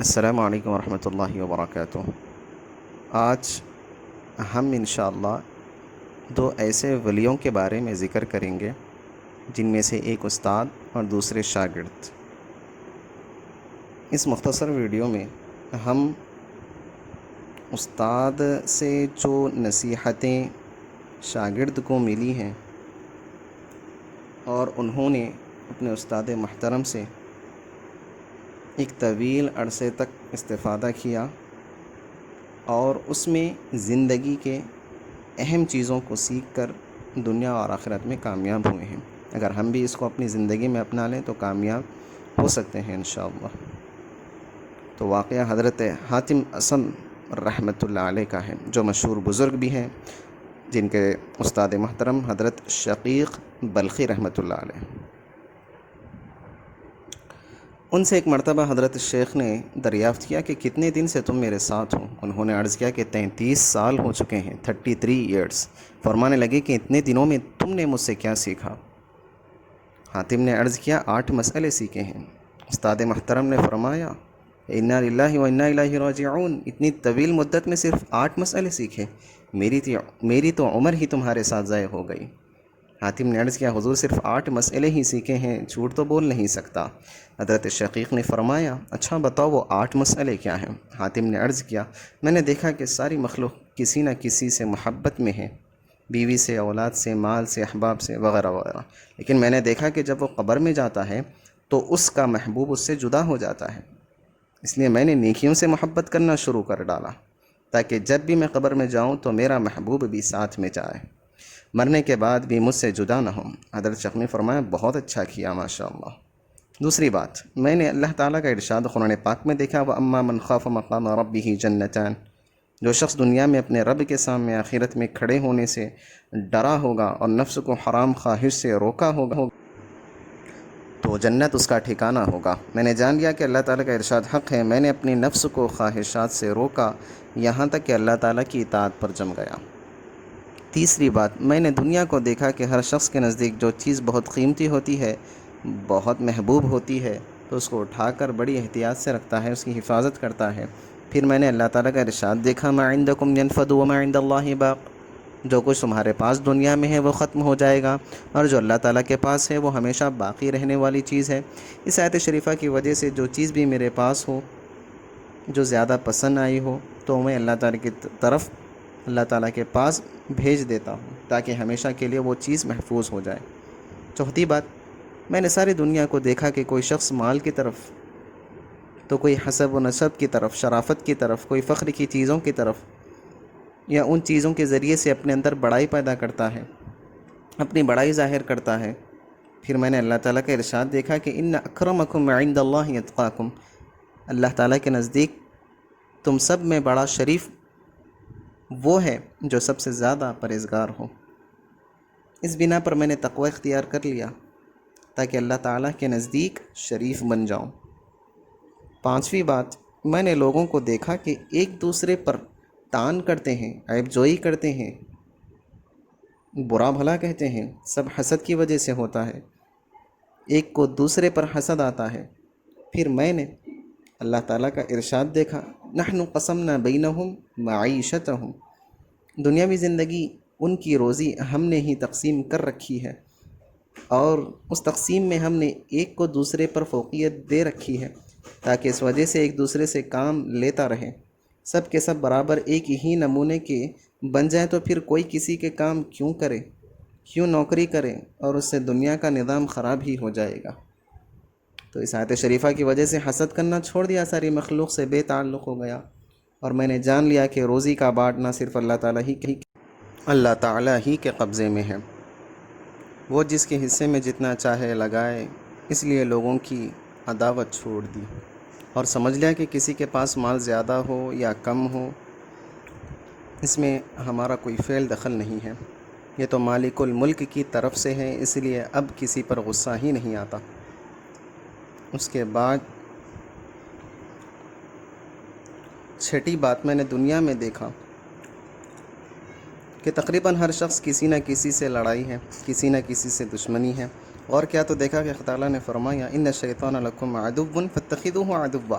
السلام علیکم ورحمۃ اللہ وبرکاتہ۔ آج ہم انشاءاللہ دو ایسے ولیوں کے بارے میں ذکر کریں گے جن میں سے ایک استاد اور دوسرے شاگرد۔ اس مختصر ویڈیو میں ہم استاد سے جو نصیحتیں شاگرد کو ملی ہیں اور انہوں نے اپنے استاد محترم سے ایک طویل عرصے تک استفادہ کیا اور اس میں زندگی کے اہم چیزوں کو سیکھ کر دنیا اور آخرت میں کامیاب ہوئے ہیں، اگر ہم بھی اس کو اپنی زندگی میں اپنا لیں تو کامیاب ہو سکتے ہیں انشاءاللہ۔ تو واقعہ حضرت حاتم اصم رحمۃ اللہ علیہ کا ہے، جو مشہور بزرگ بھی ہیں، جن کے استاد محترم حضرت شقیق بلخی رحمۃ اللہ علیہ۔ ان سے ایک مرتبہ حضرت شیخ نے دریافت کیا کہ کتنے دن سے تم میرے ساتھ ہو؟ انہوں نے عرض کیا کہ 33 سال ہو چکے ہیں، 33 ایئرز۔ فرمانے لگے کہ اتنے دنوں میں تم نے مجھ سے کیا سیکھا؟ حاتم نے عرض کیا 8 مسئلے سیکھے ہیں۔ استاد محترم نے فرمایا انا للہ و انا الیہ راجعون، اتنی طویل مدت میں صرف 8 مسئلے سیکھے؟ میری تو عمر ہی تمہارے ساتھ ضائع ہو گئی۔ حاتم نے عرض کیا حضور صرف 8 مسئلے ہی سیکھے ہیں، جھوٹ تو بول نہیں سکتا۔ حضرت شقیق نے فرمایا اچھا بتاؤ وہ 8 مسئلے کیا ہیں؟ حاتم نے عرض کیا میں نے دیکھا کہ ساری مخلوق کسی نہ کسی سے محبت میں ہے، بیوی سے، اولاد سے، مال سے، احباب سے، وغیرہ وغیرہ، لیکن میں نے دیکھا کہ جب وہ قبر میں جاتا ہے تو اس کا محبوب اس سے جدا ہو جاتا ہے، اس لیے میں نے نیکیوں سے محبت کرنا شروع کر ڈالا تاکہ جب بھی میں قبر میں جاؤں تو میرا محبوب بھی ساتھ میں جائے، مرنے کے بعد بھی مجھ سے جدا نہ ہو۔ حضرت شیخ نے فرمایا بہت اچھا کیا ماشاءاللہ۔ دوسری بات، میں نے اللہ تعالیٰ کا ارشاد قرآن پاک میں دیکھا وَأَمَّا مَنْ خَافَ مَقَامَ رَبِّهِ جَنَّتَانِ، جو شخص دنیا میں اپنے رب کے سامنے آخرت میں کھڑے ہونے سے ڈرا ہوگا اور نفس کو حرام خواہش سے روکا ہوگا تو جنت اس کا ٹھکانہ ہوگا۔ میں نے جان لیا کہ اللہ تعالیٰ کا ارشاد حق ہے، میں نے اپنی نفس کو خواہشات سے روکا یہاں تک کہ اللہ تعالیٰ کی اطاعت پر جم گیا۔ تیسری بات، میں نے دنیا کو دیکھا کہ ہر شخص کے نزدیک جو چیز بہت قیمتی ہوتی ہے، بہت محبوب ہوتی ہے، تو اس کو اٹھا کر بڑی احتیاط سے رکھتا ہے، اس کی حفاظت کرتا ہے۔ پھر میں نے اللہ تعالیٰ کا ارشاد دیکھا ما عندکم ینفد وما عند اللہ باق، جو کچھ تمہارے پاس دنیا میں ہے وہ ختم ہو جائے گا، اور جو اللہ تعالیٰ کے پاس ہے وہ ہمیشہ باقی رہنے والی چیز ہے۔ اس آیت شریفہ کی وجہ سے جو چیز بھی میرے پاس ہو، جو زیادہ پسند آئی ہو، تو میں اللہ تعالیٰ کی طرف، اللہ تعالیٰ کے پاس بھیج دیتا ہوں تاکہ ہمیشہ کے لیے وہ چیز محفوظ ہو جائے۔ چوتھی بات، میں نے ساری دنیا کو دیکھا کہ کوئی شخص مال کی طرف، تو کوئی حسب و نسب کی طرف، شرافت کی طرف، کوئی فخر کی چیزوں کی طرف، یا ان چیزوں کے ذریعے سے اپنے اندر بڑائی پیدا کرتا ہے، اپنی بڑائی ظاہر کرتا ہے۔ پھر میں نے اللہ تعالیٰ کا ارشاد دیکھا کہ ان اکرمکم عند اللہ اتقاکم، اللہ تعالیٰ کے نزدیک تم سب میں بڑا شریف وہ ہے جو سب سے زیادہ پرہیزگار ہو۔ اس بنا پر میں نے تقوی اختیار کر لیا تاکہ اللہ تعالیٰ کے نزدیک شریف بن جاؤں۔ پانچویں بات، میں نے لوگوں کو دیکھا کہ ایک دوسرے پر تان کرتے ہیں، عیب جوئی کرتے ہیں، برا بھلا کہتے ہیں، سب حسد کی وجہ سے ہوتا ہے، ایک کو دوسرے پر حسد آتا ہے۔ پھر میں نے اللہ تعالیٰ کا ارشاد دیکھا نحن قسمنا بینہم معیشتہم، دنیاوی زندگی ان کی روزی ہم نے ہی تقسیم کر رکھی ہے، اور اس تقسیم میں ہم نے ایک کو دوسرے پر فوقیت دے رکھی ہے تاکہ اس وجہ سے ایک دوسرے سے کام لیتا رہے، سب کے سب برابر ایک ہی نمونے کے بن جائیں، تو پھر کوئی کسی کے کام کیوں کرے، کیوں نوکری کرے، اور اس سے دنیا کا نظام خراب ہی ہو جائے گا۔ تو اس آیت شریفہ کی وجہ سے حسد کرنا چھوڑ دیا، ساری مخلوق سے بے تعلق ہو گیا، اور میں نے جان لیا کہ روزی کا بانٹنا صرف اللہ تعالیٰ ہی کے قبضے میں ہے، وہ جس کے حصے میں جتنا چاہے لگائے، اس لیے لوگوں کی عداوت چھوڑ دی اور سمجھ لیا کہ کسی کے پاس مال زیادہ ہو یا کم ہو، اس میں ہمارا کوئی فعل دخل نہیں ہے، یہ تو مالک الملک کی طرف سے ہے، اس لیے اب کسی پر غصہ ہی نہیں آتا۔ اس کے بعد چھٹی بات، میں نے دنیا میں دیکھا کہ تقریباً ہر شخص کسی نہ کسی سے لڑائی ہے، کسی نہ کسی سے دشمنی ہے، اور کیا تو دیکھا کہ اللہ تعالیٰ نے فرمایا ان الشیطان لکم عدو فاتخذوہ عدوا،